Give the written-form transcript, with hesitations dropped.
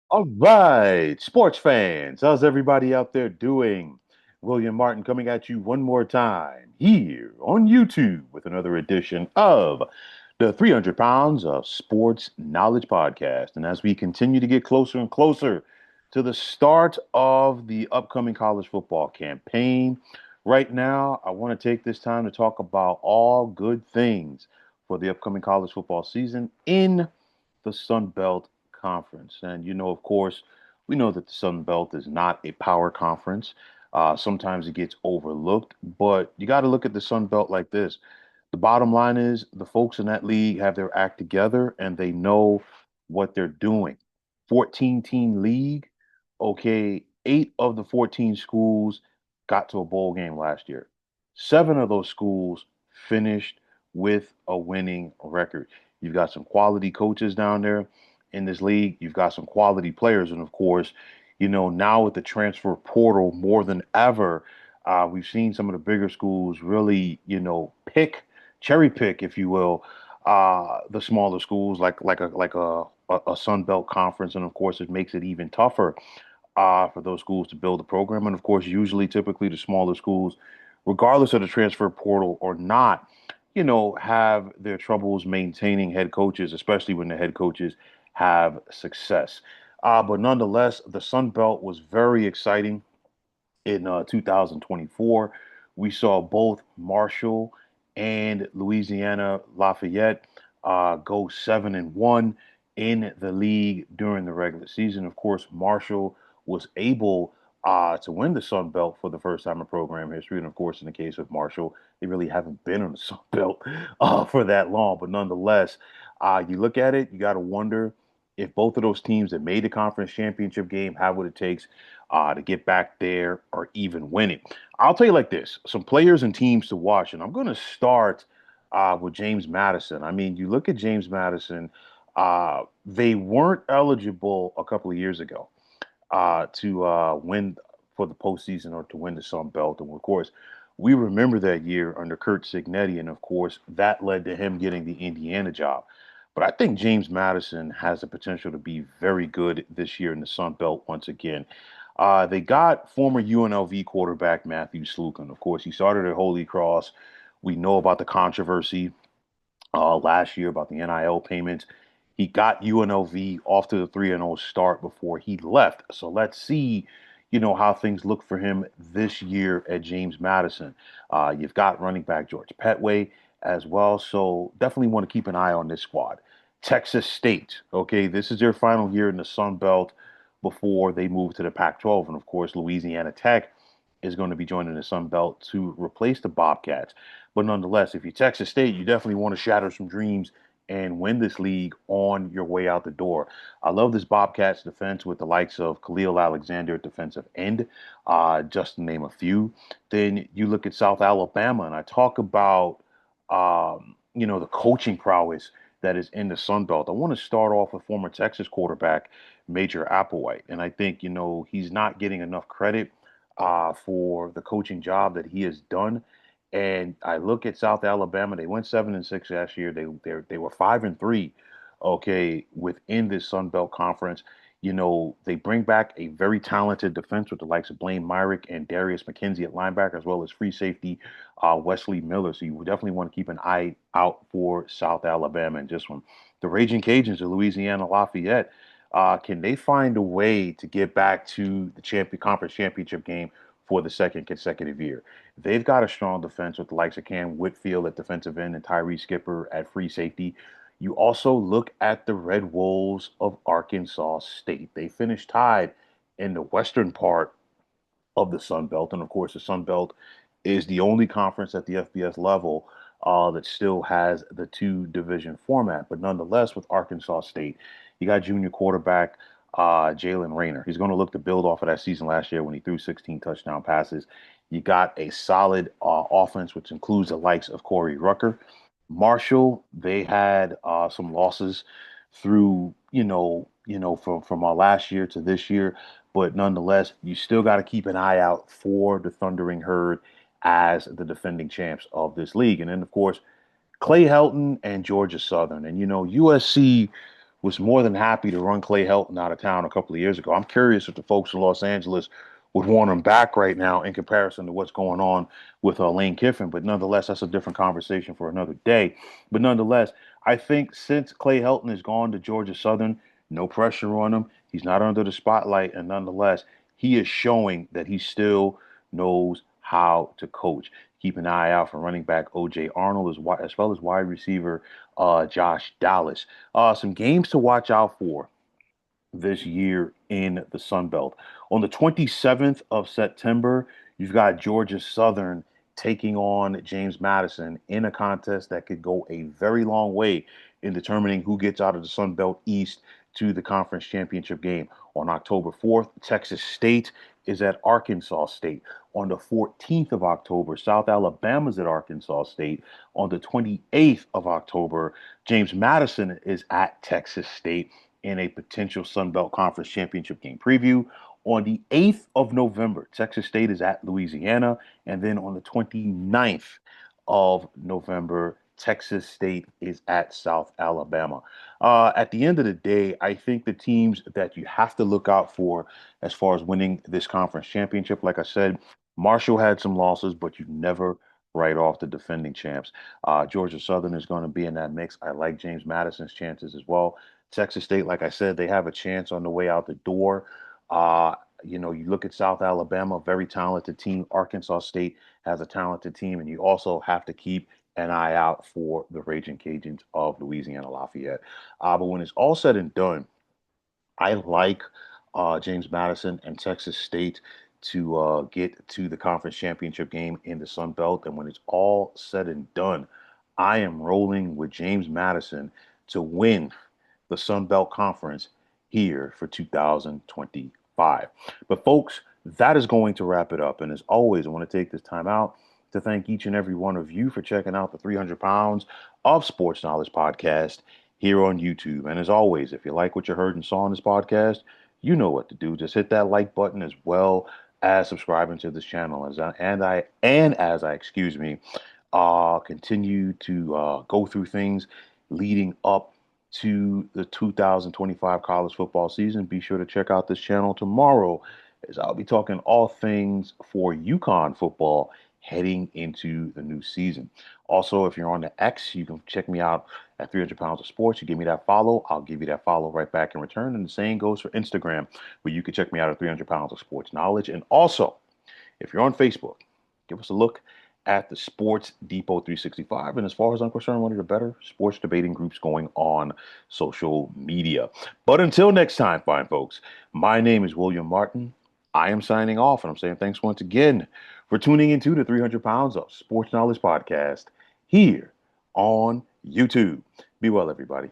All right, sports fans, how's everybody out there doing? William Martin coming at you one more time here on YouTube with another edition of the 300 Pounds of Sports Knowledge Podcast. And as we continue to get closer and closer to the start of the upcoming college football campaign, right now, I want to take this time to talk about all good things for the upcoming college football season in the Sun Belt Conference. And, of course, we know that the Sun Belt is not a power conference. Sometimes it gets overlooked, but you got to look at the Sun Belt like this. The bottom line is the folks in that league have their act together and they know what they're doing. 14-team league. Okay, eight of the 14 schools got to a bowl game last year. Seven of those schools finished with a winning record. You've got some quality coaches down there in this league. You've got some quality players. And of course, now with the transfer portal more than ever, we've seen some of the bigger schools really, cherry pick, if you will, the smaller schools like a Sun Belt conference. And of course, it makes it even tougher for those schools to build a program. And of course, usually, typically, the smaller schools, regardless of the transfer portal or not, have their troubles maintaining head coaches, especially when the head coaches have success. But nonetheless, the Sun Belt was very exciting in 2024. We saw both Marshall and Louisiana Lafayette go 7-1 in the league during the regular season. Of course, Marshall was able to win the Sun Belt for the first time in program history. And of course, in the case of Marshall, they really haven't been on the Sun Belt for that long. But nonetheless, you look at it, you got to wonder if both of those teams that made the conference championship game have what it takes to get back there or even win it. I'll tell you like this, some players and teams to watch, and I'm going to start with James Madison. I mean, you look at James Madison, they weren't eligible a couple of years ago to win for the postseason or to win the Sun Belt. And of course, we remember that year under Kurt Signetti, and of course, that led to him getting the Indiana job. But I think James Madison has the potential to be very good this year in the Sun Belt once again. They got former UNLV quarterback Matthew Sluka. And of course, he started at Holy Cross. We know about the controversy last year about the NIL payments. He got UNLV off to the 3-0 start before he left. So let's see, how things look for him this year at James Madison. You've got running back George Petway as well. So definitely want to keep an eye on this squad. Texas State, okay, this is their final year in the Sun Belt before they move to the Pac-12. And of course, Louisiana Tech is going to be joining the Sun Belt to replace the Bobcats. But nonetheless, if you're Texas State, you definitely want to shatter some dreams and win this league on your way out the door. I love this Bobcats defense with the likes of Khalil Alexander at defensive end, just to name a few. Then you look at South Alabama, and I talk about, the coaching prowess that is in the Sun Belt. I want to start off with former Texas quarterback Major Applewhite, and I think he's not getting enough credit for the coaching job that he has done. And I look at South Alabama; they went 7-6 last year. They were 5-3, okay, within this Sun Belt conference. They bring back a very talented defense with the likes of Blaine Myrick and Darius McKenzie at linebacker, as well as free safety Wesley Miller. So you would definitely want to keep an eye out for South Alabama and just one. The Raging Cajuns of Louisiana Lafayette. Can they find a way to get back to the conference championship game for the second consecutive year? They've got a strong defense with the likes of Cam Whitfield at defensive end and Tyree Skipper at free safety. You also look at the Red Wolves of Arkansas State. They finished tied in the western part of the Sun Belt. And of course, the Sun Belt is the only conference at the FBS level that still has the two division format. But nonetheless, with Arkansas State, you got junior quarterback Jalen Rayner. He's going to look to build off of that season last year when he threw 16 touchdown passes. You got a solid offense, which includes the likes of Corey Rucker. Marshall, they had some losses through, from our last year to this year. But nonetheless, you still got to keep an eye out for the Thundering Herd as the defending champs of this league. And then, of course, Clay Helton and Georgia Southern. And, USC was more than happy to run Clay Helton out of town a couple of years ago. I'm curious if the folks in Los Angeles would want him back right now in comparison to what's going on with Lane Kiffin. But nonetheless, that's a different conversation for another day. But nonetheless, I think since Clay Helton has gone to Georgia Southern, no pressure on him. He's not under the spotlight, and nonetheless, he is showing that he still knows how to coach. Keep an eye out for running back O.J. Arnold as well as wide receiver Josh Dallas. Some games to watch out for this year in the Sun Belt. On the 27th of September, you've got Georgia Southern taking on James Madison in a contest that could go a very long way in determining who gets out of the Sun Belt East to the conference championship game. On October 4th, Texas State is at Arkansas State. On the 14th of October, South Alabama's at Arkansas State. On the 28th of October, James Madison is at Texas State in a potential Sun Belt Conference Championship game preview. On the 8th of November, Texas State is at Louisiana. And then on the 29th of November, Texas State is at South Alabama. At the end of the day, I think the teams that you have to look out for as far as winning this conference championship, like I said, Marshall had some losses, but you never write off the defending champs. Georgia Southern is going to be in that mix. I like James Madison's chances as well. Texas State, like I said, they have a chance on the way out the door. Uh, you look at South Alabama, very talented team. Arkansas State has a talented team, and you also have to keep an eye out for the Raging Cajuns of Louisiana Lafayette. But when it's all said and done, I like James Madison and Texas State to get to the conference championship game in the Sun Belt. And when it's all said and done, I am rolling with James Madison to win the Sun Belt Conference here for 2025. But folks, that is going to wrap it up. And as always, I want to take this time out to thank each and every one of you for checking out the 300 pounds of sports knowledge podcast here on YouTube. And as always, if you like what you heard and saw on this podcast, you know what to do. Just hit that like button as well as subscribing to this channel. Excuse me, continue to go through things leading up to the 2025 college football season. Be sure to check out this channel tomorrow as I'll be talking all things for UConn football heading into the new season. Also, if you're on the X, you can check me out at 300 Pounds of Sports. You give me that follow, I'll give you that follow right back in return. And the same goes for Instagram, where you can check me out at 300 Pounds of Sports Knowledge. And also, if you're on Facebook, give us a look at the Sports Depot 365. And as far as I'm concerned, one of the better sports debating groups going on social media. But until next time, fine folks, my name is William Martin. I am signing off, and I'm saying thanks once again for tuning into the 300 Pounds of Sports Knowledge podcast here on YouTube. Be well, everybody.